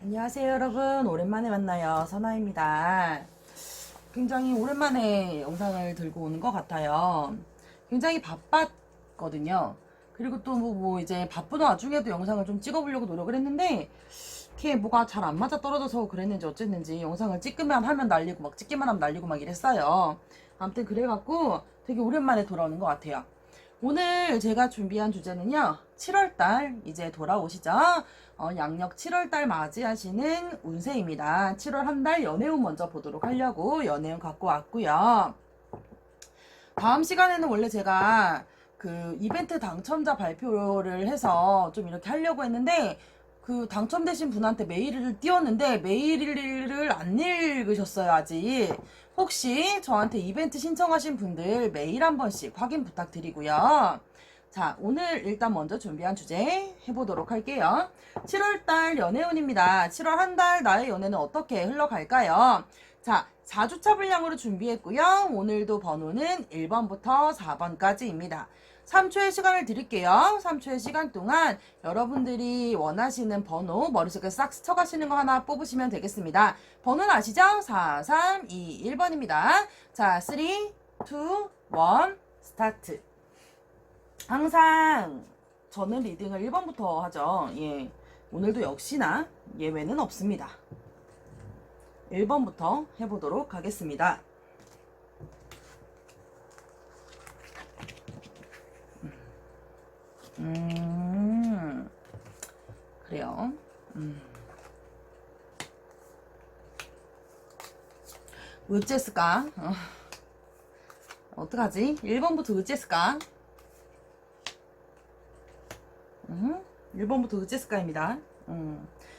안녕하세요 여러분, 오랜만에 만나요. 선아입니다. 굉장히 오랜만에 영상을 들고 오는 것 같아요. 굉장히 바빴거든요. 그리고 또 이제 바쁜 와중에도 영상을 좀 찍어보려고 노력을 했는데 이렇게 뭐가 잘 안 맞아 떨어져서 그랬는지 어쨌는지 영상을 찍기만 하면 날리고 막 찍기만 하면 날리고 막 이랬어요. 아무튼 그래갖고 되게 오랜만에 돌아오는 것 같아요. 오늘 제가 준비한 주제는요, 7월달 이제 돌아오시죠? 양력 7월달 맞이하시는 운세입니다. 7월 한 달 연애운 먼저 보도록 하려고 연애운 갖고 왔고요. 다음 시간에는 원래 제가 그 이벤트 당첨자 발표를 해서 좀 이렇게 하려고 했는데, 그 당첨되신 분한테 메일을 띄웠는데 메일을 안 읽으셨어요 아직. 혹시 저한테 이벤트 신청하신 분들 메일 한 번씩 확인 부탁드리고요. 자, 오늘 일단 먼저 준비한 주제 해보도록 할게요. 7월달 연애운입니다. 7월 한 달 나의 연애는 어떻게 흘러갈까요? 자, 4주차 분량으로 준비했고요. 오늘도 번호는 1번부터 4번까지입니다. 3초의 시간을 드릴게요. 3초의 시간 동안 여러분들이 원하시는 번호 머릿속에 싹 스쳐가시는 거 하나 뽑으시면 되겠습니다. 번호는 아시죠? 4, 3, 2, 1번입니다. 자, 3, 2, 1, 스타트. 항상 저는 리딩을 1번부터 하죠. 예. 오늘도 역시나 예외는 없습니다. 1번부터 해보도록 하겠습니다. 그래요. 어째을까? 어떡하지? 1번부터 어째을까? 1번부터 어째을까입니다.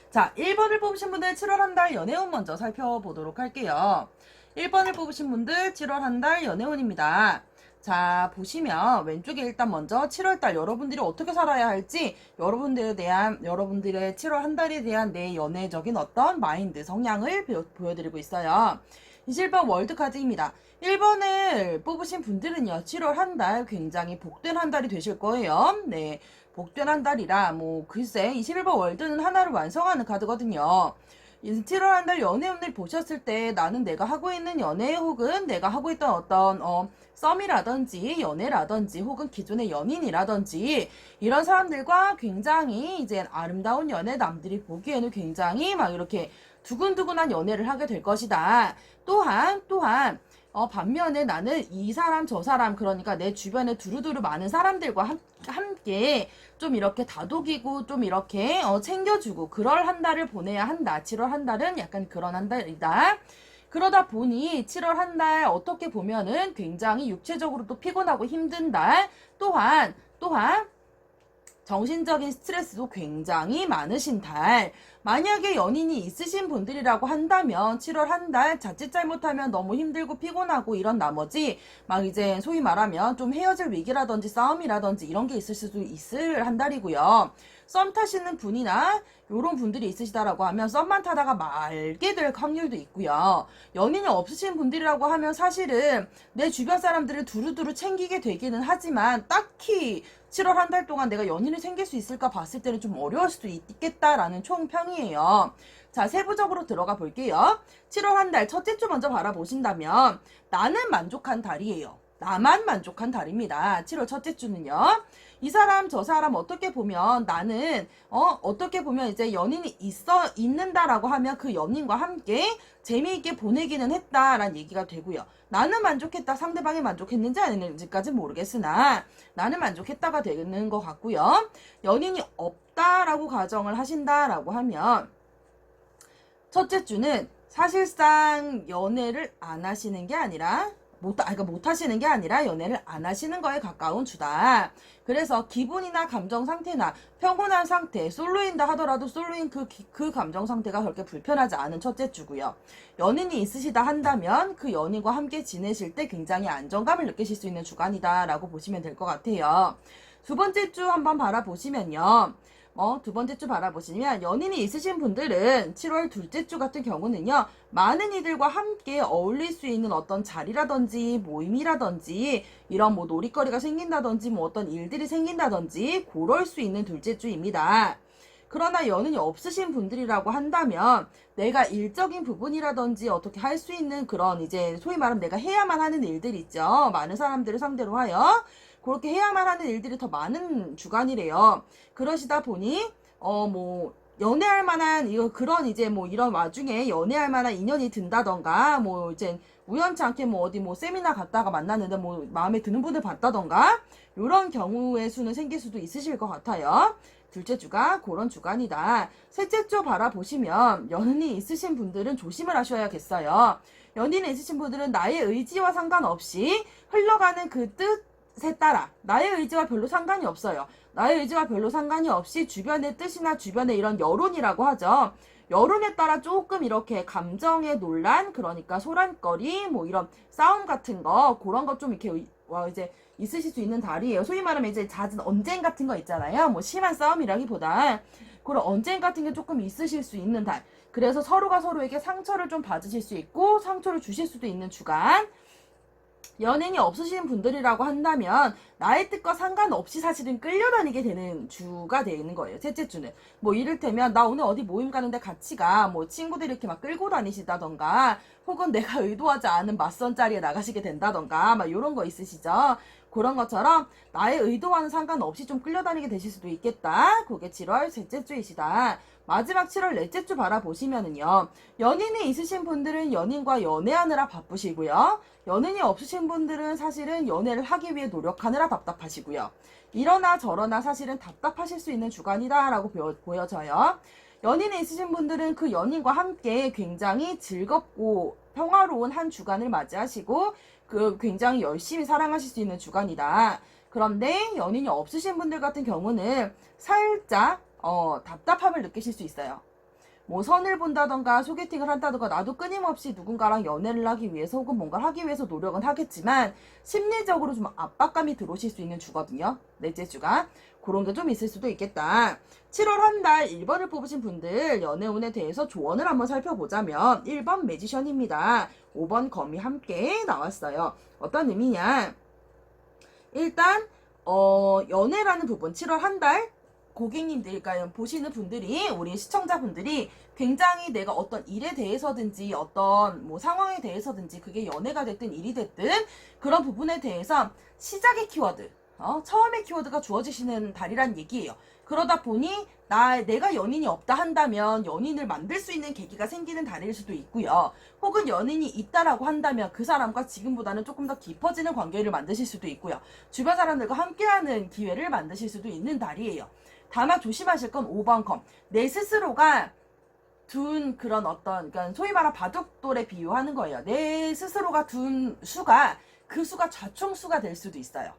자, 1번을 뽑으신 분들 7월 한 달 연애운 먼저 살펴보도록 할게요. 1번을 뽑으신 분들 7월 한 달 연애운입니다. 자, 보시면 왼쪽에 일단 먼저 7월달 여러분들이 어떻게 살아야 할지, 여러분들의 7월 한 달에 대한 내 연애적인 어떤 마인드, 성향을 보여드리고 있어요. 21번 월드카드입니다. 1번을 뽑으신 분들은요, 7월 한 달 굉장히 복된 한 달이 되실 거예요. 네. 복된 한 달이라, 글쎄, 21번 월드는 하나를 완성하는 카드거든요. 7월 한 달 연애운을 보셨을 때 나는 내가 하고 있는 연애 혹은 내가 하고 있던 어떤 썸이라든지 연애라든지 혹은 기존의 연인이라든지 이런 사람들과 굉장히 이제 아름다운 연애, 남들이 보기에는 굉장히 막 이렇게 두근두근한 연애를 하게 될 것이다. 또한 반면에 나는 이 사람 저 사람, 그러니까 내 주변에 두루두루 많은 사람들과 함께 좀 이렇게 다독이고 좀 이렇게 챙겨주고 그럴 한 달을 보내야 한다. 7월 한 달은 약간 그런 한 달이다. 그러다 보니 7월 한 달 어떻게 보면은 굉장히 육체적으로도 피곤하고 힘든 달, 또한 정신적인 스트레스도 굉장히 많으신 달. 만약에 연인이 있으신 분들이라고 한다면 7월 한 달 자칫 잘못하면 너무 힘들고 피곤하고 이런 나머지 막 이제 소위 말하면 좀 헤어질 위기라든지 싸움이라든지 이런 게 있을 수도 있을 한 달이고요. 썸 타시는 분이나 요런 분들이 있으시다라고 하면 썸만 타다가 말게 될 확률도 있고요. 연인이 없으신 분들이라고 하면 사실은 내 주변 사람들을 두루두루 챙기게 되기는 하지만 딱히 7월 한 달 동안 내가 연인이 생길 수 있을까 봤을 때는 좀 어려울 수도 있겠다라는 총평이에요. 자, 세부적으로 들어가 볼게요. 7월 한 달 첫째 주 먼저 바라보신다면 나는 만족한 달이에요. 나만 만족한 달입니다. 7월 첫째 주는요. 이 사람 저 사람 어떻게 보면 나는 어떻게 보면 이제 연인이 있는다라고 하면 그 연인과 함께 재미있게 보내기는 했다라는 얘기가 되고요. 나는 만족했다, 상대방이 만족했는지 아닌지까지는 모르겠으나 나는 만족했다가 되는 것 같고요. 연인이 없다라고 가정을 하신다라고 하면 첫째 주는 사실상 연애를 안 하시는 게 아니라 못 하시는 게 아니라 연애를 안 하시는 거에 가까운 주다. 그래서 기분이나 감정 상태나 평온한 상태, 솔로인다 하더라도 솔로인 그 감정 상태가 그렇게 불편하지 않은 첫째 주고요. 연인이 있으시다 한다면 그 연인과 함께 지내실 때 굉장히 안정감을 느끼실 수 있는 주간이다라고 보시면 될 것 같아요. 두 번째 주 한번 바라보시면요. 두 번째 주 바라보시면 연인이 있으신 분들은 7월 둘째 주 같은 경우는요. 많은 이들과 함께 어울릴 수 있는 어떤 자리라든지 모임이라든지 이런 놀이거리가 생긴다든지 어떤 일들이 생긴다든지 그럴 수 있는 둘째 주입니다. 그러나 연인이 없으신 분들이라고 한다면 내가 일적인 부분이라든지 어떻게 할 수 있는 그런 이제 소위 말하면 내가 해야만 하는 일들 있죠. 많은 사람들을 상대로 하여 그렇게 해야만 하는 일들이 더 많은 주간이래요. 그러시다 보니 뭐 연애할 만한 이거 그런 이제 뭐 이런 와중에 연애할 만한 인연이 든다던가 뭐 이제 우연치 않게 뭐 어디 뭐 세미나 갔다가 만났는데 뭐 마음에 드는 분을 봤다던가 요런 경우의 수는 생길 수도 있으실 것 같아요. 둘째 주가 그런 주간이다. 셋째 주 바라보시면 연인이 있으신 분들은 조심을 하셔야겠어요. 연인이 있으신 분들은 나의 의지와 상관없이 흘러가는 그 뜻에 따라 나의 의지와 별로 상관이 없어요. 나의 의지와 별로 상관이 없이 주변의 뜻이나 주변의 이런 여론이라고 하죠. 여론에 따라 조금 이렇게 감정의 논란, 그러니까 소란거리, 뭐 이런 싸움 같은 거, 그런 거 좀 이렇게 이제 있으실 수 있는 달이에요. 소위 말하면 이제 잦은 언쟁 같은 거 있잖아요. 뭐 심한 싸움이라기보다 그런 언쟁 같은 게 조금 있으실 수 있는 달. 그래서 서로가 서로에게 상처를 좀 받으실 수 있고 상처를 주실 수도 있는 주간. 연인이 없으신 분들이라고 한다면 나의 뜻과 상관없이 사실은 끌려다니게 되는 주가 되는 거예요. 셋째 주는 뭐 이를테면 나 오늘 어디 모임 가는데 같이 가, 뭐 친구들이 이렇게 막 끌고 다니시다던가 혹은 내가 의도하지 않은 맞선 자리에 나가시게 된다던가 막 이런 거 있으시죠. 그런 것처럼 나의 의도와는 상관없이 좀 끌려다니게 되실 수도 있겠다. 그게 7월 셋째 주이시다. 마지막 7월 넷째 주 바라보시면은요. 연인이 있으신 분들은 연인과 연애하느라 바쁘시고요. 연인이 없으신 분들은 사실은 연애를 하기 위해 노력하느라 답답하시고요. 이러나 저러나 사실은 답답하실 수 있는 주간이다라고 보여져요. 연인이 있으신 분들은 그 연인과 함께 굉장히 즐겁고 평화로운 한 주간을 맞이하시고 그 굉장히 열심히 사랑하실 수 있는 주간이다. 그런데 연인이 없으신 분들 같은 경우는 살짝 답답함을 느끼실 수 있어요. 뭐 선을 본다던가 소개팅을 한다던가 나도 끊임없이 누군가랑 연애를 하기 위해서 혹은 뭔가를 하기 위해서 노력은 하겠지만 심리적으로 좀 압박감이 들어오실 수 있는 주거든요. 넷째 주가. 그런 게 좀 있을 수도 있겠다. 7월 한 달 1번을 뽑으신 분들 연애운에 대해서 조언을 한번 살펴보자면 1번 매지션입니다. 5번 검이 함께 나왔어요. 어떤 의미냐? 일단 연애라는 부분 7월 한 달 고객님들, 그러니까 보시는 분들이, 우리 시청자분들이 굉장히 내가 어떤 일에 대해서든지 어떤 뭐 상황에 대해서든지 그게 연애가 됐든 일이 됐든 그런 부분에 대해서 시작의 키워드, 처음의 키워드가 주어지시는 달이란 얘기예요. 그러다 보니 내가 연인이 없다 한다면 연인을 만들 수 있는 계기가 생기는 달일 수도 있고요. 혹은 연인이 있다라고 한다면 그 사람과 지금보다는 조금 더 깊어지는 관계를 만드실 수도 있고요. 주변 사람들과 함께하는 기회를 만드실 수도 있는 달이에요. 다만 조심하실 건 5번 컴. 내 스스로가 둔 그런 어떤, 그러니까 소위 말하는 바둑돌에 비유하는 거예요. 내 스스로가 둔 수가, 그 수가 좌총수가 될 수도 있어요.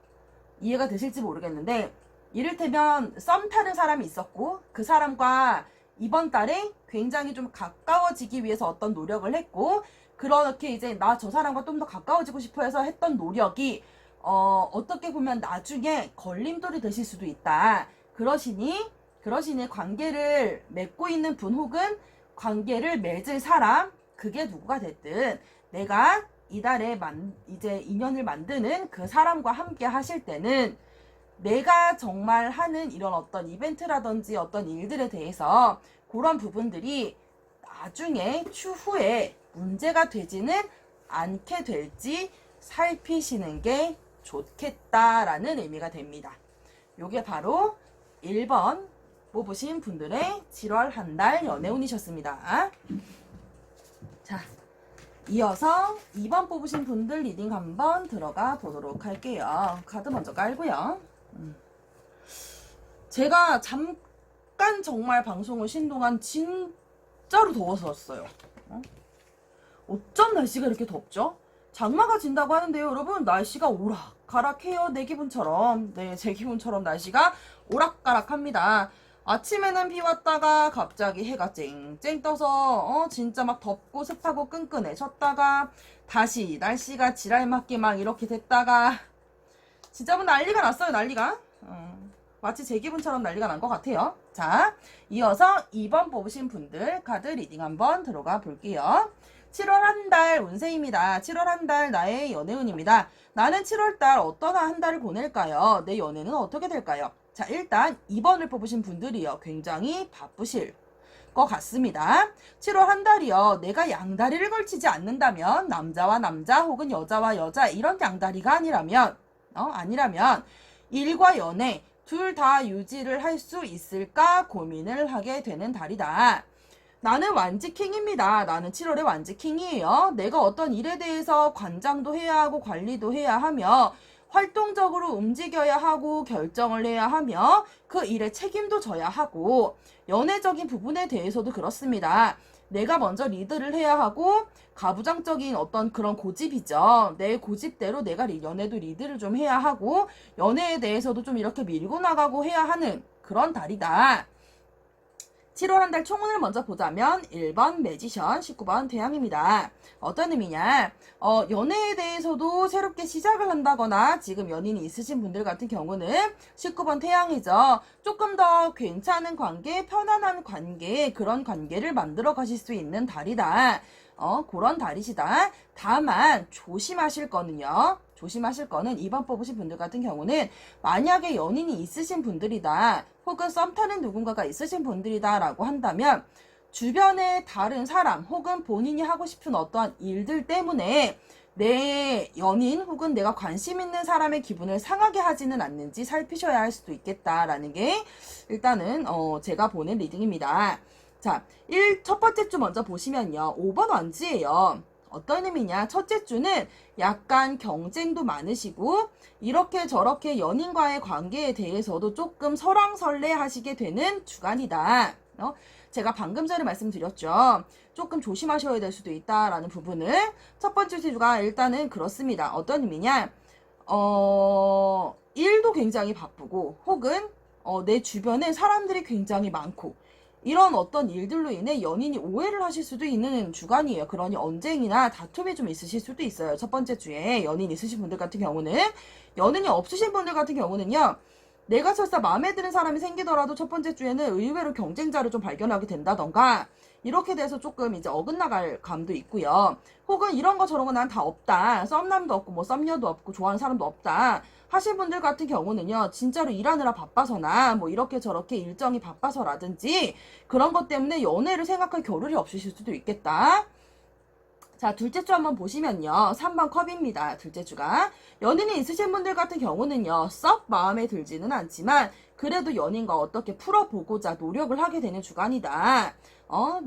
이해가 되실지 모르겠는데, 이를테면 썸 타는 사람이 있었고 그 사람과 이번 달에 굉장히 좀 가까워지기 위해서 어떤 노력을 했고, 그렇게 이제 나 저 사람과 좀 더 가까워지고 싶어 해서 했던 노력이 어떻게 보면 나중에 걸림돌이 되실 수도 있다. 그러시니 관계를 맺고 있는 분 혹은 관계를 맺을 사람, 그게 누구가 됐든 내가 이달에 이제 인연을 만드는 그 사람과 함께 하실 때는 내가 정말 하는 이런 어떤 이벤트라든지 어떤 일들에 대해서 그런 부분들이 나중에 추후에 문제가 되지는 않게 될지 살피시는 게 좋겠다라는 의미가 됩니다. 요게 바로 1번 뽑으신 분들의 7월 한 달 연애운이셨습니다. 자, 이어서 2번 뽑으신 분들 리딩 한번 들어가 보도록 할게요. 카드 먼저 깔고요. 제가 잠깐 정말 방송을 쉰 동안 진짜로 더웠었어요. 어쩜 날씨가 이렇게 덥죠? 장마가 진다고 하는데요, 여러분. 날씨가 오락가락해요. 내 기분처럼. 네, 제 기분처럼 날씨가 오락가락합니다. 아침에는 비 왔다가 갑자기 해가 쨍쨍 떠서 진짜 막 덥고 습하고 끈끈해졌다가 다시 날씨가 지랄맞게 막 이렇게 됐다가 진짜 뭐 난리가 났어요. 난리가. 마치 제 기분처럼 난리가 난 것 같아요. 자, 이어서 2번 뽑으신 분들 카드 리딩 한번 들어가 볼게요. 7월 한 달 운세입니다. 7월 한 달 나의 연애운입니다. 나는 7월 달 어떤 한 달을 보낼까요? 내 연애는 어떻게 될까요? 자, 일단 2번을 뽑으신 분들이요. 굉장히 바쁘실 것 같습니다. 7월 한 달이요. 내가 양다리를 걸치지 않는다면 남자와 남자 혹은 여자와 여자 이런 양다리가 아니라면 일과 연애 둘 다 유지를 할 수 있을까 고민을 하게 되는 달이다. 나는 완지킹입니다. 나는 7월의 완지킹이에요. 내가 어떤 일에 대해서 관장도 해야 하고 관리도 해야 하며 활동적으로 움직여야 하고 결정을 해야 하며 그 일에 책임도 져야 하고 연애적인 부분에 대해서도 그렇습니다. 내가 먼저 리드를 해야 하고 가부장적인 어떤 그런 고집이죠. 내 고집대로 내가 연애도 리드를 좀 해야 하고 연애에 대해서도 좀 이렇게 밀고 나가고 해야 하는 그런 달이다. 7월 한 달 총운을 먼저 보자면 1번 매지션, 19번 태양입니다. 어떤 의미냐? 연애에 대해서도 새롭게 시작을 한다거나 지금 연인이 있으신 분들 같은 경우는 19번 태양이죠. 조금 더 괜찮은 관계, 편안한 관계, 그런 관계를 만들어 가실 수 있는 달이다. 그런 달이시다. 다만 조심하실 거는요. 조심하실 거는 2번 뽑으신 분들 같은 경우는 만약에 연인이 있으신 분들이다. 혹은 썸 타는 누군가가 있으신 분들이다 라고 한다면 주변의 다른 사람 혹은 본인이 하고 싶은 어떠한 일들 때문에 내 연인 혹은 내가 관심 있는 사람의 기분을 상하게 하지는 않는지 살피셔야 할 수도 있겠다라는 게 일단은 제가 보는 리딩입니다. 자, 첫 번째 주 먼저 보시면요. 5번 완지예요. 어떤 의미냐? 첫째 주는 약간 경쟁도 많으시고 이렇게 저렇게 연인과의 관계에 대해서도 조금 설왕설래 하시게 되는 주간이다. 제가 방금 전에 말씀드렸죠. 조금 조심하셔야 될 수도 있다라는 부분을 첫 번째 주가 일단은 그렇습니다. 어떤 의미냐? 일도 굉장히 바쁘고 혹은 내 주변에 사람들이 굉장히 많고 이런 어떤 일들로 인해 연인이 오해를 하실 수도 있는 주간이에요. 그러니 언쟁이나 다툼이 좀 있으실 수도 있어요. 첫 번째 주에 연인 있으신 분들 같은 경우는 연인이 없으신 분들 같은 경우는요. 내가 설사 마음에 드는 사람이 생기더라도 첫 번째 주에는 의외로 경쟁자를 좀 발견하게 된다던가 이렇게 돼서 조금 이제 어긋나갈 감도 있고요. 혹은 이런 거 저런 거 난 다 없다. 썸남도 없고 뭐 썸녀도 없고 좋아하는 사람도 없다. 하실 분들 같은 경우는요. 진짜로 일하느라 바빠서나 뭐 이렇게 저렇게 일정이 바빠서라든지 그런 것 때문에 연애를 생각할 겨를이 없으실 수도 있겠다. 자, 둘째 주 한번 보시면요. 3번 컵입니다. 둘째 주가. 연인이 있으신 분들 같은 경우는요. 썩 마음에 들지는 않지만 그래도 연인과 어떻게 풀어보고자 노력을 하게 되는 주간이다.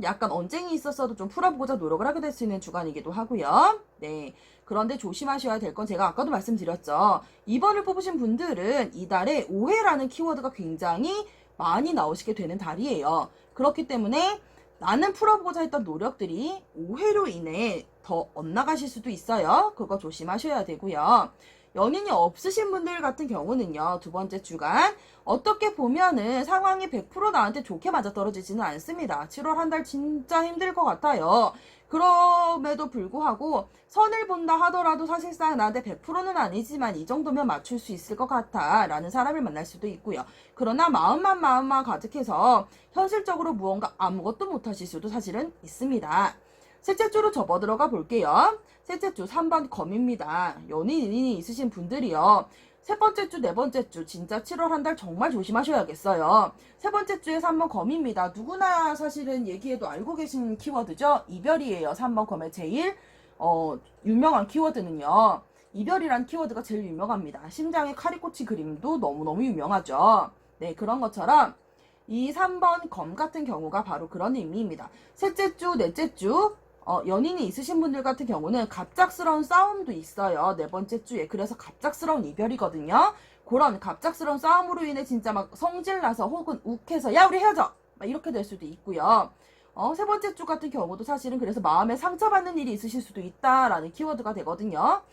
약간 언쟁이 있었어도 좀 풀어보고자 노력을 하게 될 수 있는 주간이기도 하고요. 네. 그런데 조심하셔야 될 건 제가 아까도 말씀드렸죠. 2번을 뽑으신 분들은 이달에 오해라는 키워드가 굉장히 많이 나오시게 되는 달이에요. 그렇기 때문에 나는 풀어보고자 했던 노력들이 오해로 인해 더 엇나가실 수도 있어요. 그거 조심하셔야 되고요. 연인이 없으신 분들 같은 경우는요. 두 번째 주간 어떻게 보면은 상황이 100% 나한테 좋게 맞아떨어지지는 않습니다. 7월 한 달 진짜 힘들 것 같아요. 그럼에도 불구하고 선을 본다 하더라도 사실상 나한테 100%는 아니지만 이 정도면 맞출 수 있을 것 같아 라는 사람을 만날 수도 있고요. 그러나 마음만 가득해서 현실적으로 무언가 아무것도 못하실 수도 사실은 있습니다. 셋째 주로 접어 들어가 볼게요. 셋째 주 3번 검입니다. 연인이 있으신 분들이요. 세 번째 주, 네 번째 주 진짜 7월 한 달 정말 조심하셔야겠어요. 세 번째 주에 3번 검입니다. 누구나 사실은 얘기해도 알고 계신 키워드죠. 이별이에요. 3번 검의 제일 유명한 키워드는요. 이별이란 키워드가 제일 유명합니다. 심장에 칼이 꽂힌 그림도 너무너무 유명하죠. 네, 그런 것처럼 이 3번 검 같은 경우가 바로 그런 의미입니다. 셋째 주, 넷째 주 연인이 있으신 분들 같은 경우는 갑작스러운 싸움도 있어요. 네 번째 주에. 그래서 갑작스러운 이별이거든요. 그런 갑작스러운 싸움으로 인해 진짜 막 성질나서 혹은 욱해서 야 우리 헤어져! 막 이렇게 될 수도 있고요. 세 번째 주 같은 경우도 사실은 그래서 마음에 상처받는 일이 있으실 수도 있다라는 키워드가 되거든요.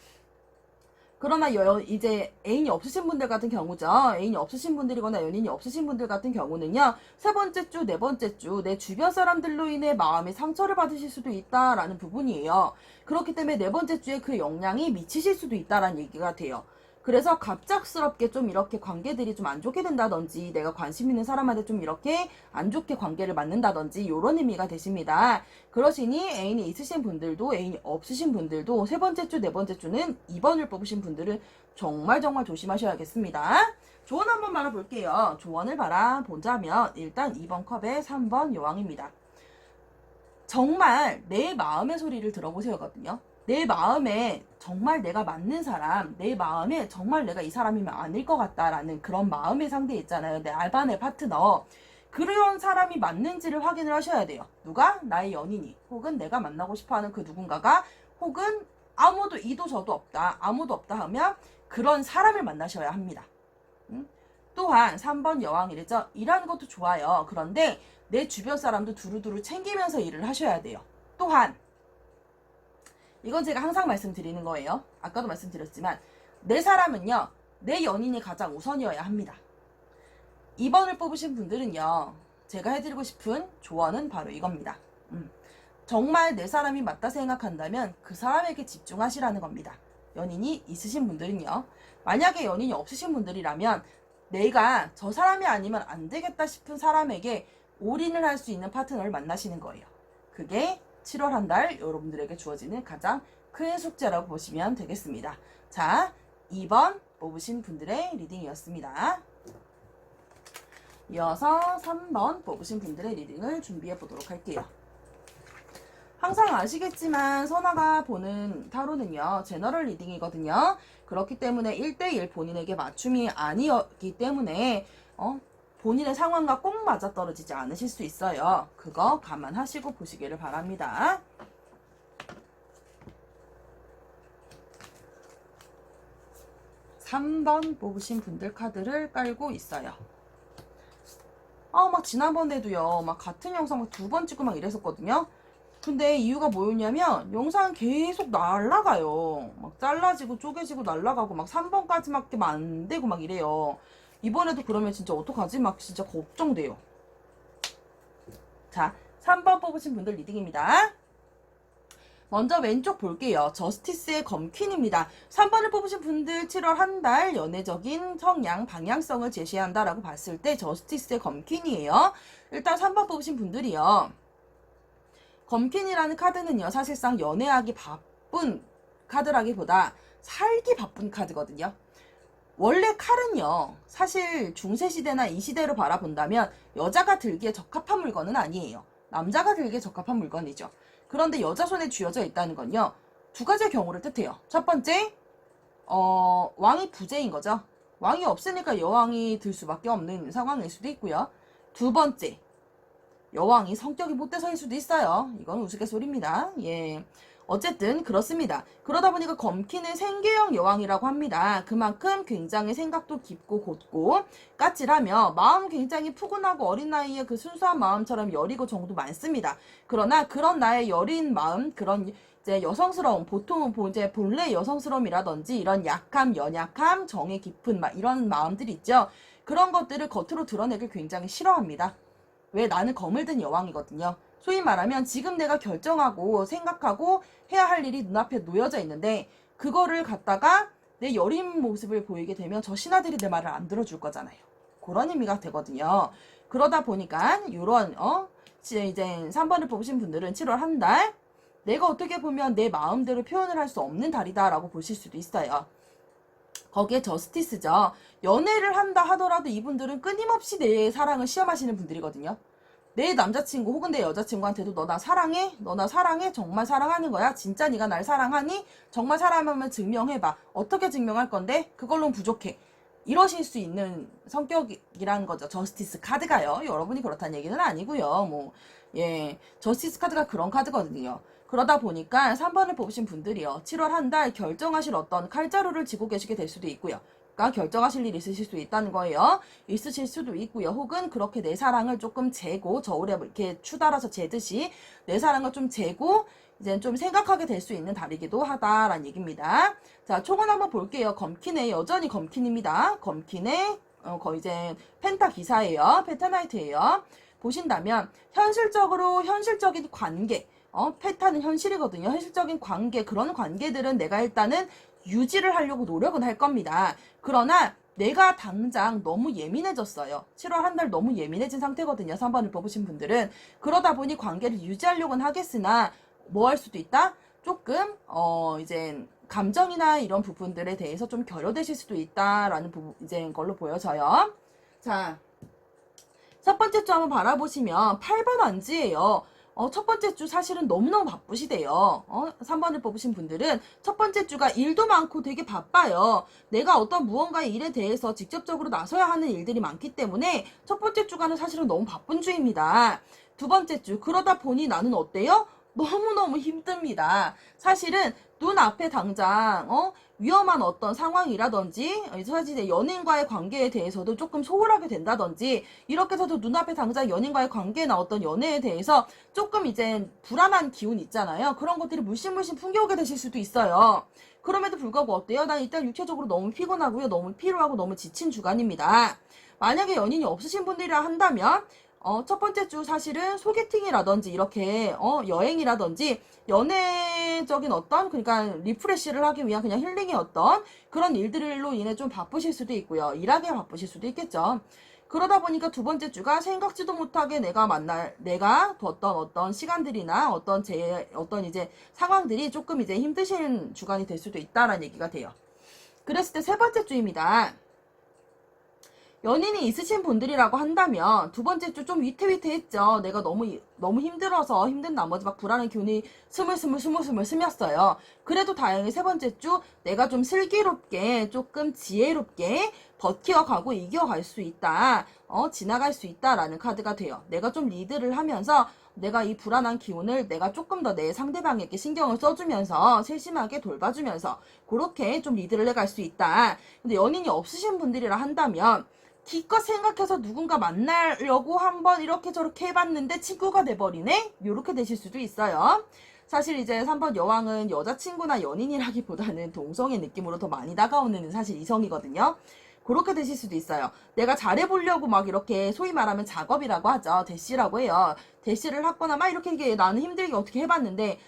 그러나 이제 애인이 없으신 분들 같은 경우죠. 애인이 없으신 분들이거나 연인이 없으신 분들 같은 경우는요. 세 번째 주, 네 번째 주 내 주변 사람들로 인해 마음의 상처를 받으실 수도 있다라는 부분이에요. 그렇기 때문에 네 번째 주에 그 영향이 미치실 수도 있다라는 얘기가 돼요. 그래서 갑작스럽게 좀 이렇게 관계들이 좀 안 좋게 된다든지 내가 관심 있는 사람한테 좀 이렇게 안 좋게 관계를 맺는다든지 이런 의미가 되십니다. 그러시니 애인이 있으신 분들도 애인이 없으신 분들도 세 번째 주, 네 번째 주는 2번을 뽑으신 분들은 정말 조심하셔야겠습니다. 조언 한번 바라볼게요. 조언을 바라보자면 일단 2번 컵에 3번 여왕입니다. 정말 내 마음의 소리를 들어보세요거든요. 내 마음에 정말 내가 맞는 사람, 내 마음에 정말 내가 이 사람이면 아닐 것 같다라는 그런 마음의 상대 있잖아요. 내 알바네 파트너. 그런 사람이 맞는지를 확인을 하셔야 돼요. 누가? 나의 연인이. 혹은 내가 만나고 싶어하는 그 누군가가 혹은 아무도 이도 저도 없다. 아무도 없다 하면 그런 사람을 만나셔야 합니다. 또한 3번 여왕이랬죠. 일하는 것도 좋아요. 그런데 내 주변 사람도 두루두루 챙기면서 일을 하셔야 돼요. 또한 이건 제가 항상 말씀드리는 거예요. 아까도 말씀드렸지만 내 사람은요. 내 연인이 가장 우선이어야 합니다. 2번을 뽑으신 분들은요. 제가 해드리고 싶은 조언은 바로 이겁니다. 정말 내 사람이 맞다 생각한다면 그 사람에게 집중하시라는 겁니다. 연인이 있으신 분들은요. 만약에 연인이 없으신 분들이라면 내가 저 사람이 아니면 안 되겠다 싶은 사람에게 올인을 할 수 있는 파트너를 만나시는 거예요. 그게 7월 한 달 여러분들에게 주어지는 가장 큰 숙제라고 보시면 되겠습니다. 자, 2번 뽑으신 분들의 리딩이었습니다. 이어서 3번 뽑으신 분들의 리딩을 준비해 보도록 할게요. 항상 아시겠지만 선아가 보는 타로는요. 제너럴 리딩이거든요. 그렇기 때문에 1대1 본인에게 맞춤이 아니었기 때문에 본인의 상황과 꼭 맞아떨어지지 않으실 수 있어요. 그거 감안하시고 보시기를 바랍니다. (3번) 뽑으신 분들 카드를 깔고 있어요. 막 지난번에도요. 막 같은 영상 막 2번 찍고 막 이랬었거든요. 근데 이유가 뭐였냐면 영상 계속 날라가요. 막 잘라지고 쪼개지고 날라가고 막 3번까지밖에 안 되고 막 이래요. 이번에도 그러면 진짜 어떡하지? 막 진짜 걱정돼요. 자, 3번 뽑으신 분들 리딩입니다. 먼저 왼쪽 볼게요. 저스티스의 검퀸입니다. 3번을 뽑으신 분들 7월 한 달 연애적인 성향, 방향성을 제시한다라고 봤을 때 저스티스의 검퀸이에요. 일단 3번 뽑으신 분들이요. 검퀸이라는 카드는요. 사실상 연애하기 바쁜 카드라기보다 살기 바쁜 카드거든요. 원래 칼은요. 사실 중세시대나 이 시대로 바라본다면 여자가 들기에 적합한 물건은 아니에요. 남자가 들기에 적합한 물건이죠. 그런데 여자 손에 쥐어져 있다는 건요. 두 가지의 경우를 뜻해요. 첫 번째, 왕이 부재인 거죠. 왕이 없으니까 여왕이 들 수밖에 없는 상황일 수도 있고요. 두 번째, 여왕이 성격이 못돼서일 수도 있어요. 이건 우스갯소리입니다. 예. 어쨌든 그렇습니다. 그러다 보니까 검킨은 생계형 여왕이라고 합니다. 그만큼 굉장히 생각도 깊고 곧고 까칠하며 마음 굉장히 푸근하고 어린 나이에 그 순수한 마음처럼 여리고 정도 많습니다. 그러나 그런 나의 여린 마음, 그런 이제 여성스러움, 보통 이제 본래 여성스러움이라든지 이런 약함, 연약함, 정이 깊은 이런 마음들 있죠. 그런 것들을 겉으로 드러내길 굉장히 싫어합니다. 왜? 나는 검을 든 여왕이거든요. 소위 말하면 지금 내가 결정하고 생각하고 해야 할 일이 눈앞에 놓여져 있는데 그거를 갖다가 내 여린 모습을 보이게 되면 저 신하들이 내 말을 안 들어줄 거잖아요. 그런 의미가 되거든요. 그러다 보니까 이런 이제 3번을 뽑으신 분들은 7월 한 달 내가 어떻게 보면 내 마음대로 표현을 할 수 없는 달이다 라고 보실 수도 있어요. 거기에 저스티스죠. 연애를 한다 하더라도 이분들은 끊임없이 내 사랑을 시험하시는 분들이거든요. 내 남자친구 혹은 내 여자친구한테도 너 나 사랑해? 너 나 사랑해? 정말 사랑하는 거야? 진짜 네가 날 사랑하니? 정말 사랑하면 증명해봐. 어떻게 증명할 건데? 그걸로는 부족해. 이러실 수 있는 성격이라는 거죠. 저스티스 카드가요. 여러분이 그렇다는 얘기는 아니고요. 저스티스 카드가 그런 카드거든요. 그러다 보니까 3번을 뽑으신 분들이요. 7월 한 달 결정하실 어떤 칼자루를 쥐고 계시게 될 수도 있고요. 결정하실 일이 있으실 수 있다는 거예요. 있으실 수도 있고요. 혹은 그렇게 내 사랑을 조금 재고 저울에 이렇게 추달아서 재듯이 내 사랑을 좀 재고 이제 좀 생각하게 될 수 있는 달이기도 하다라는 얘기입니다. 자, 총은 한번 볼게요. 검킨의 여전히 검킨입니다. 검킨의 거의 이제 펜타 기사예요. 페타나이트예요. 보신다면 현실적인 관계 페타는 현실이거든요. 현실적인 관계, 그런 관계들은 내가 일단은 유지를 하려고 노력은 할 겁니다. 그러나 내가 당장 너무 예민해졌어요. 7월 한 달 너무 예민해진 상태거든요. 3번을 뽑으신 분들은. 그러다 보니 관계를 유지하려고는 하겠으나 뭐 할 수도 있다? 조금 이제 감정이나 이런 부분들에 대해서 좀 결여되실 수도 있다라는 이제 걸로 보여져요. 자, 첫 번째 주 한번 바라보시면 8번 완지예요. 첫 번째 주 사실은 너무너무 바쁘시대요. 3번을 뽑으신 분들은 첫 번째 주가 일도 많고 되게 바빠요. 내가 어떤 무언가의 일에 대해서 직접적으로 나서야 하는 일들이 많기 때문에 첫 번째 주간은 사실은 너무 바쁜 주입니다. 두 번째 주, 그러다 보니 나는 어때요? 너무너무 힘듭니다. 사실은 눈앞에 당장 위험한 어떤 상황이라든지 사실 연인과의 관계에 대해서도 조금 소홀하게 된다든지 이렇게 해서도 눈앞에 당장 연인과의 관계나 어떤 연애에 대해서 조금 이제 불안한 기운 있잖아요. 그런 것들이 물씬물씬 풍겨오게 되실 수도 있어요. 그럼에도 불구하고 어때요? 난 일단 육체적으로 너무 피곤하고요. 너무 피로하고 너무 지친 주간입니다. 만약에 연인이 없으신 분들이라 한다면 첫 번째 주 사실은 소개팅이라든지 이렇게 여행이라든지 연애적인 어떤 그러니까 리프레시를 하기 위한 그냥 힐링의 어떤 그런 일들로 인해 좀 바쁘실 수도 있고요. 일하기에 바쁘실 수도 있겠죠. 그러다 보니까 두 번째 주가 생각지도 못하게 내가 뒀던 어떤 시간들이나 어떤 이제 상황들이 조금 이제 힘드신 주간이 될 수도 있다라는 얘기가 돼요. 그랬을 때 세 번째 주입니다. 연인이 있으신 분들이라고 한다면 두 번째 주 좀 위태위태했죠. 내가 너무 힘들어서 힘든 나머지 막 불안한 기운이 스물스물 스몄어요. 그래도 다행히 세 번째 주 내가 좀 슬기롭게 조금 지혜롭게 버티어가고 이겨갈 수 있다. 지나갈 수 있다라는 카드가 돼요. 내가 좀 리드를 하면서 내가 이 불안한 기운을 내가 조금 더 내 상대방에게 신경을 써주면서 세심하게 돌봐주면서 그렇게 좀 리드를 해갈 수 있다. 근데 연인이 없으신 분들이라 한다면 기껏 생각해서 누군가 만나려고 한번 이렇게 저렇게 해봤는데 친구가 돼버리네? 이렇게 되실 수도 있어요. 사실 이제 3번 여왕은 여자친구나 연인이라기보다는 동성의 느낌으로 더 많이 다가오는 사실 이성이거든요. 그렇게 되실 수도 있어요. 내가 잘해보려고 막 이렇게 소위 말하면 작업이라고 하죠. 대시라고 해요. 대시를 하거나 막 이렇게 나는 힘들게 어떻게 해봤는데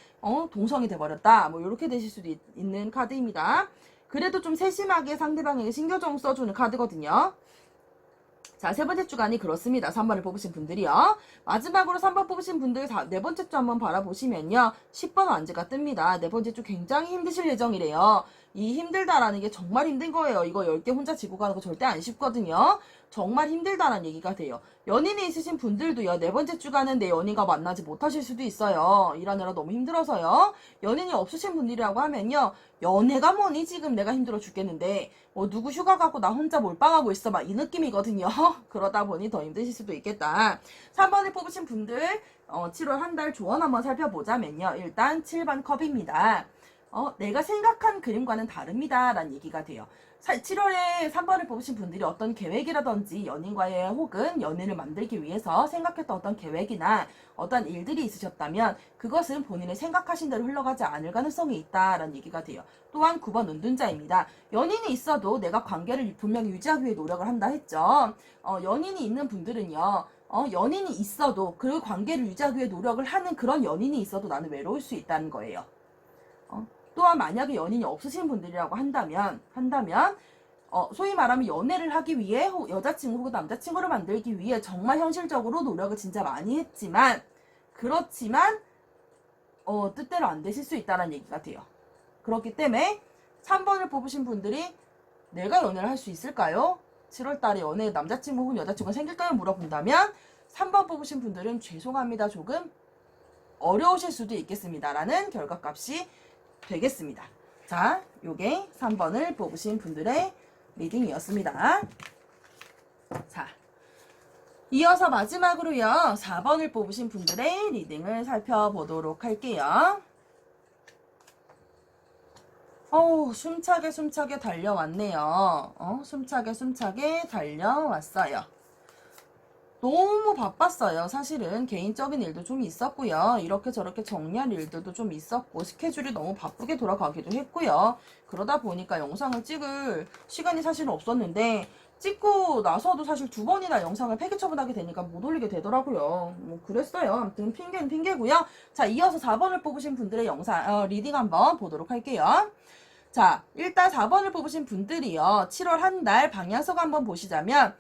동성이 돼버렸다. 뭐 이렇게 되실 수도 있는 카드입니다. 그래도 좀 세심하게 상대방에게 신경 좀 써주는 카드거든요. 자, 세 번째 주간이 그렇습니다. 3번을 뽑으신 분들이요. 마지막으로 3번 뽑으신 분들 네 번째 주 한번 바라보시면요. 10번 완즈가 뜹니다. 네 번째 주 굉장히 힘드실 예정이래요. 이 힘들다라는 게 정말 힘든 거예요. 이거 10개 혼자 지고 가는 거 절대 안 쉽거든요. 정말 힘들다라는 얘기가 돼요. 연인이 있으신 분들도요. 네 번째 주간은 내 연인과 만나지 못하실 수도 있어요. 일하느라 너무 힘들어서요. 연인이 없으신 분들이라고 하면요. 연애가 뭐니 지금 내가 힘들어 죽겠는데 누구 휴가 가고 나 혼자 몰빵하고 있어 막 이 느낌이거든요. 그러다 보니 더 힘드실 수도 있겠다. 3번을 뽑으신 분들 7월 한 달 조언 한번 살펴보자면요. 일단 7번 컵입니다. 내가 생각한 그림과는 다릅니다 라는 얘기가 돼요. 7월에 3번을 뽑으신 분들이 어떤 계획이라든지 연인과의 혹은 연인을 만들기 위해서 생각했던 어떤 계획이나 어떤 일들이 있으셨다면 그것은 본인의 생각하신 대로 흘러가지 않을 가능성이 있다라는 얘기가 돼요. 또한 9번 은둔자입니다. 연인이 있어도 내가 관계를 분명히 유지하기 위해 노력을 한다 했죠. 연인이 있는 분들은요. 연인이 있어도 그 관계를 유지하기 위해 노력을 하는 그런 연인이 있어도 나는 외로울 수 있다는 거예요. 또한 만약에 연인이 없으신 분들이라고 한다면 소위 말하면 연애를 하기 위해 여자친구 혹은 남자친구를 만들기 위해 정말 현실적으로 노력을 진짜 많이 했지만 그렇지만 뜻대로 안 되실 수 있다는 얘기가 돼요. 그렇기 때문에 3번을 뽑으신 분들이 내가 연애를 할 수 있을까요? 7월달에 연애 남자친구 혹은 여자친구가 생길까요? 물어본다면 3번 뽑으신 분들은 죄송합니다. 조금 어려우실 수도 있겠습니다. 라는 결과값이 되겠습니다. 자, 요게 3번을 뽑으신 분들의 리딩이었습니다. 자, 이어서 마지막으로요. 4번을 뽑으신 분들의 리딩을 살펴보도록 할게요. 숨차게 달려왔네요. 숨차게 달려왔어요. 너무 바빴어요. 사실은 개인적인 일도 좀 있었고요. 이렇게 저렇게 정리할 일들도 좀 있었고 스케줄이 너무 바쁘게 돌아가기도 했고요. 그러다 보니까 영상을 찍을 시간이 사실은 없었는데 찍고 나서도 사실 2번이나 영상을 폐기 처분하게 되니까 못 올리게 되더라고요. 뭐 그랬어요. 아무튼 핑계는 핑계고요. 자, 이어서 4번을 뽑으신 분들의 영상 리딩 한번 보도록 할게요. 자, 일단 4번을 뽑으신 분들이요. 7월 한 달 방향성 한번 보시자면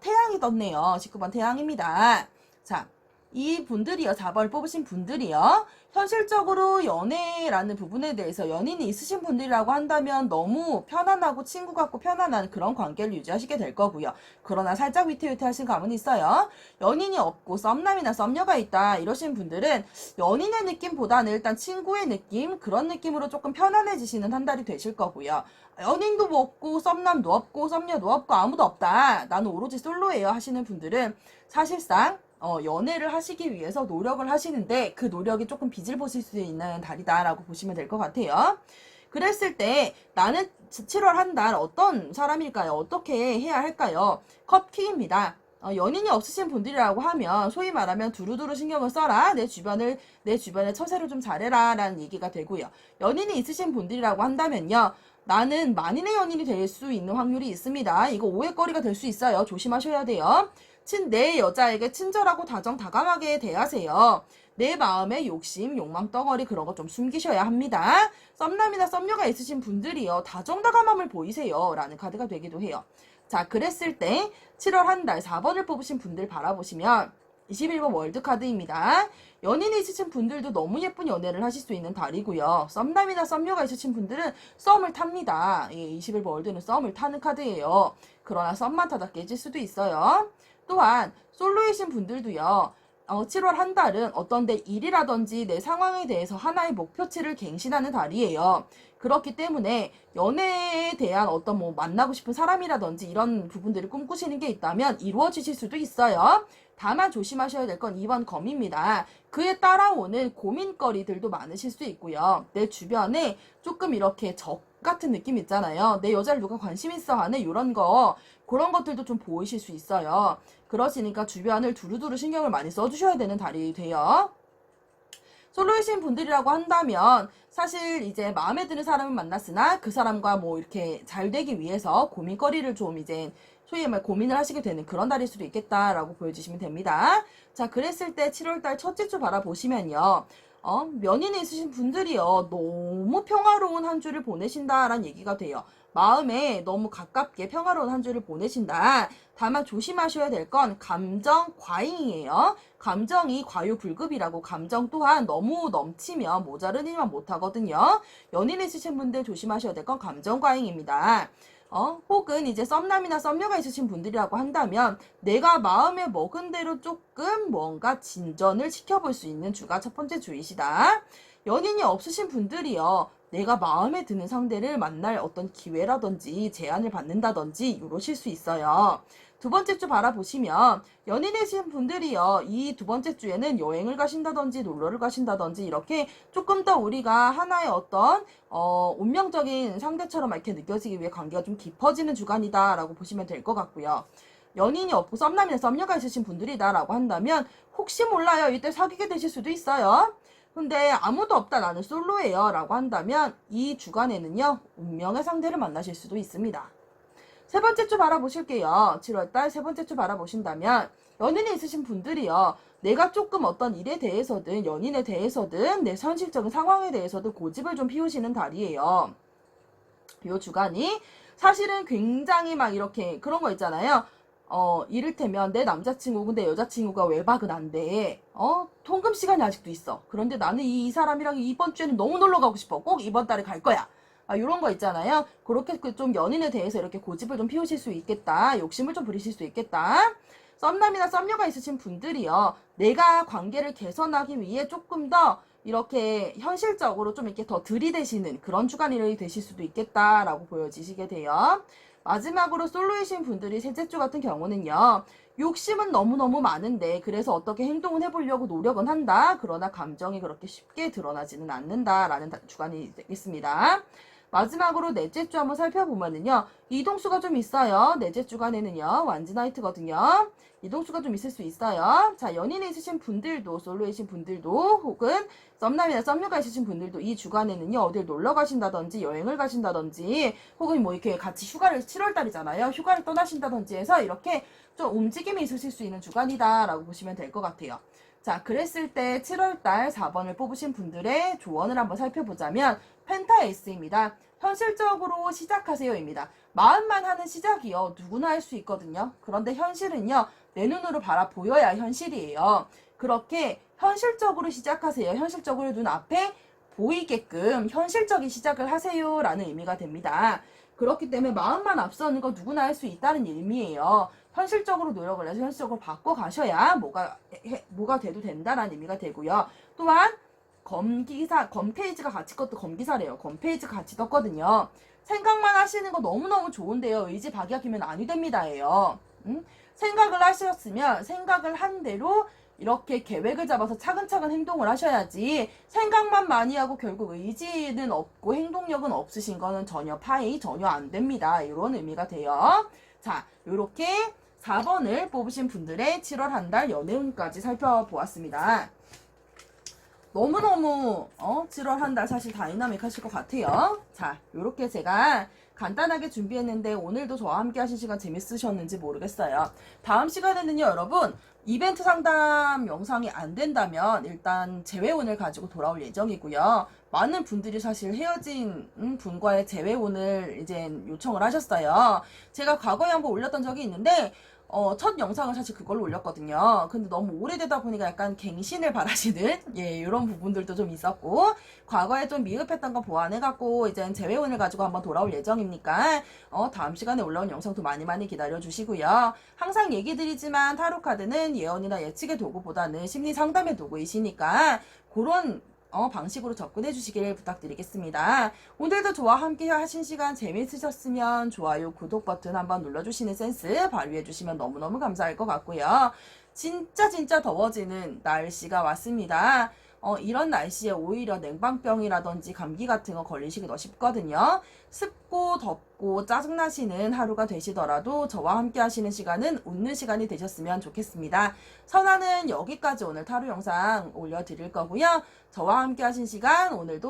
태양이 떴네요. 19번 태양입니다. 자, 이 분들이요. 4번을 뽑으신 분들이요. 현실적으로 연애라는 부분에 대해서 연인이 있으신 분들이라고 한다면 너무 편안하고 친구 같고 편안한 그런 관계를 유지하시게 될 거고요. 그러나 살짝 위태위태하신 감은 있어요. 연인이 없고 썸남이나 썸녀가 있다 이러신 분들은 연인의 느낌보다는 일단 친구의 느낌 그런 느낌으로 조금 편안해지시는 한 달이 되실 거고요. 연인도 없고 썸남도 없고 썸녀도 없고 아무도 없다. 나는 오로지 솔로예요 하시는 분들은 사실상 연애를 하시기 위해서 노력을 하시는데 그 노력이 조금 빚을 보실 수 있는 달이다라고 보시면 될 것 같아요. 그랬을 때 나는 7월 한 달 어떤 사람일까요? 어떻게 해야 할까요? 컵킹입니다. 연인이 없으신 분들이라고 하면 소위 말하면 두루두루 신경을 써라. 내 주변에 처세를 좀 잘해라 라는 얘기가 되고요. 연인이 있으신 분들이라고 한다면요. 나는 만인의 연인이 될 수 있는 확률이 있습니다. 이거 오해거리가 될 수 있어요. 조심하셔야 돼요. 내 여자에게 친절하고 다정다감하게 대하세요. 내 마음의 욕심, 욕망 덩어리 그런 거 좀 숨기셔야 합니다. 썸남이나 썸녀가 있으신 분들이요. 다정다감함을 보이세요. 라는 카드가 되기도 해요. 자, 그랬을 때 7월 한 달 4번을 뽑으신 분들 바라보시면 21번 월드카드입니다. 연인이 있으신 분들도 너무 예쁜 연애를 하실 수 있는 달이고요. 썸남이나 썸녀가 있으신 분들은 썸을 탑니다. 21번 월드는 썸을 타는 카드예요. 그러나 썸만 타다 깨질 수도 있어요. 또한 솔로이신 분들도요. 7월 한 달은 어떤 내 일이라든지 내 상황에 대해서 하나의 목표치를 갱신하는 달이에요. 그렇기 때문에 연애에 대한 어떤 만나고 싶은 사람이라든지 이런 부분들을 꿈꾸시는 게 있다면 이루어지실 수도 있어요. 다만 조심하셔야 될 건 2번 검입니다. 그에 따라오는 고민거리들도 많으실 수 있고요. 내 주변에 조금 이렇게 적 같은 느낌 있잖아요. 내 여자를 누가 관심 있어 하는 이런 거 그런 것들도 좀 보이실 수 있어요. 그러시니까 주변을 두루두루 신경을 많이 써주셔야 되는 달이 돼요. 솔로이신 분들이라고 한다면 사실 이제 마음에 드는 사람을 만났으나 그 사람과 이렇게 잘 되기 위해서 고민거리를 좀 이제 소위 말 고민을 하시게 되는 그런 달일 수도 있겠다라고 보여주시면 됩니다. 자, 그랬을 때 7월달 첫째 주 바라보시면요. 연인이 있으신 분들이요. 너무 평화로운 한 주를 보내신다라는 얘기가 돼요. 마음에 너무 가깝게 평화로운 한 주를 보내신다. 다만 조심하셔야 될 건 감정 과잉이에요. 감정이 과유불급이라고 감정 또한 너무 넘치면 모자르니만 못하거든요. 연인 있으신 분들 조심하셔야 될 건 감정 과잉입니다. 혹은 이제 썸남이나 썸녀가 있으신 분들이라고 한다면 내가 마음에 먹은 대로 조금 뭔가 진전을 시켜볼 수 있는 주가 첫 번째 주이시다. 연인이 없으신 분들이요. 내가 마음에 드는 상대를 만날 어떤 기회라든지 제안을 받는다든지 이러실 수 있어요. 두 번째 주 바라보시면 연인이신 분들이요. 이 두 번째 주에는 여행을 가신다든지 놀러를 가신다든지 이렇게 조금 더 우리가 하나의 어떤 운명적인 상대처럼 이렇게 느껴지기 위해 관계가 좀 깊어지는 주간이다 라고 보시면 될 것 같고요. 연인이 없고 썸남이나 썸녀가 있으신 분들이다 라고 한다면 혹시 몰라요. 이때 사귀게 되실 수도 있어요. 근데 아무도 없다 나는 솔로예요 라고 한다면 이 주간에는요. 운명의 상대를 만나실 수도 있습니다. 세 번째 주 바라보실게요. 7월달 세 번째 주 바라보신다면 연인이 있으신 분들이요. 내가 조금 어떤 일에 대해서든 연인에 대해서든 내 현실적인 상황에 대해서도 고집을 좀 피우시는 달이에요. 요 주간이 사실은 굉장히 막 이렇게 그런 거 있잖아요. 이를테면 내 남자친구고 내 여자친구가 외박은 안 돼. 통금 시간이 아직도 있어. 그런데 나는 이 사람이랑 이번 주에는 너무 놀러 가고 싶어. 꼭 이번 달에 갈 거야. 이런 거 있잖아요. 그렇게 좀 연인에 대해서 이렇게 고집을 좀 피우실 수 있겠다. 욕심을 좀 부리실 수 있겠다. 썸남이나 썸녀가 있으신 분들이요. 내가 관계를 개선하기 위해 조금 더 이렇게 현실적으로 좀 이렇게 더 들이대시는 그런 주간이 되실 수도 있겠다라고 보여지시게 돼요. 마지막으로 솔로이신 분들이 셋째 주 같은 경우는요. 욕심은 너무너무 많은데 그래서 어떻게 행동을 해보려고 노력은 한다. 그러나 감정이 그렇게 쉽게 드러나지는 않는다라는 주간이 되겠습니다. 마지막으로 넷째 주 한번 살펴보면은요. 이동수가 좀 있어요. 넷째 주간에는요. 완즈나이트거든요. 이동수가 좀 있을 수 있어요. 자, 연인이 있으신 분들도 솔로이신 분들도 혹은 썸남이나 썸녀가 있으신 분들도 이 주간에는요. 어딜 놀러 가신다든지 여행을 가신다든지 혹은 이렇게 같이 휴가를 7월달이잖아요. 휴가를 떠나신다든지 해서 이렇게 좀 움직임이 있으실 수 있는 주간이다 라고 보시면 될 것 같아요. 자, 그랬을 때 7월달 4번을 뽑으신 분들의 조언을 한번 살펴보자면 펜타 에이스입니다. 현실적으로 시작하세요입니다. 마음만 하는 시작이요. 누구나 할 수 있거든요. 그런데 현실은요. 내 눈으로 바라 보여야 현실이에요. 그렇게 현실적으로 시작하세요. 현실적으로 눈앞에 보이게끔 현실적인 시작을 하세요라는 의미가 됩니다. 그렇기 때문에 마음만 앞서는 거 누구나 할 수 있다는 의미예요. 현실적으로 노력을 해서 현실적으로 바꿔가셔야 뭐가 돼도 된다라는 의미가 되고요. 또한 검페이지가 같이 떴도 검기사래요. 검페이지가 같이 떴거든요. 생각만 하시는 거 너무너무 좋은데요. 의지 박약이면 아니 됩니다예요. 생각을 하셨으면 생각을 한 대로 이렇게 계획을 잡아서 차근차근 행동을 하셔야지 생각만 많이 하고 결국 의지는 없고 행동력은 없으신 거는 전혀 안 됩니다. 이런 의미가 돼요. 자, 요렇게 4번을 뽑으신 분들의 7월 한 달 연애운까지 살펴보았습니다. 너무너무 7월 한 달 사실 다이나믹하실 것 같아요. 자, 요렇게 제가 간단하게 준비했는데 오늘도 저와 함께 하신 시간 재밌으셨는지 모르겠어요. 다음 시간에는요, 여러분 이벤트 상담 영상이 안 된다면 일단 재회원을 가지고 돌아올 예정이고요. 많은 분들이 사실 헤어진 분과의 재회원을 이제 요청을 하셨어요. 제가 과거에 한번 올렸던 적이 있는데 첫 영상을 사실 그걸로 올렸거든요. 근데 너무 오래되다 보니까 약간 갱신을 바라시는, 이런 부분들도 좀 있었고, 과거에 좀 미흡했던 거 보완해갖고, 이제 재회원을 가지고 한번 돌아올 예정이니까, 다음 시간에 올라온 영상도 많이 기다려주시고요. 항상 얘기 드리지만, 타로카드는 예언이나 예측의 도구보다는 심리 상담의 도구이시니까, 그런 방식으로 접근해 주시길 부탁드리겠습니다. 오늘도 저와 함께 하신 시간 재미있으셨으면 좋아요, 구독 버튼 한번 눌러주시는 센스 발휘해 주시면 너무너무 감사할 것 같고요. 진짜 더워지는 날씨가 왔습니다. 이런 날씨에 오히려 냉방병이라든지 감기 같은 거 걸리시기 더 쉽거든요. 습고 덥고 짜증나시는 하루가 되시더라도 저와 함께 하시는 시간은 웃는 시간이 되셨으면 좋겠습니다. 선아는 여기까지 오늘 타로 영상 올려드릴 거고요. 저와 함께 하신 시간 오늘도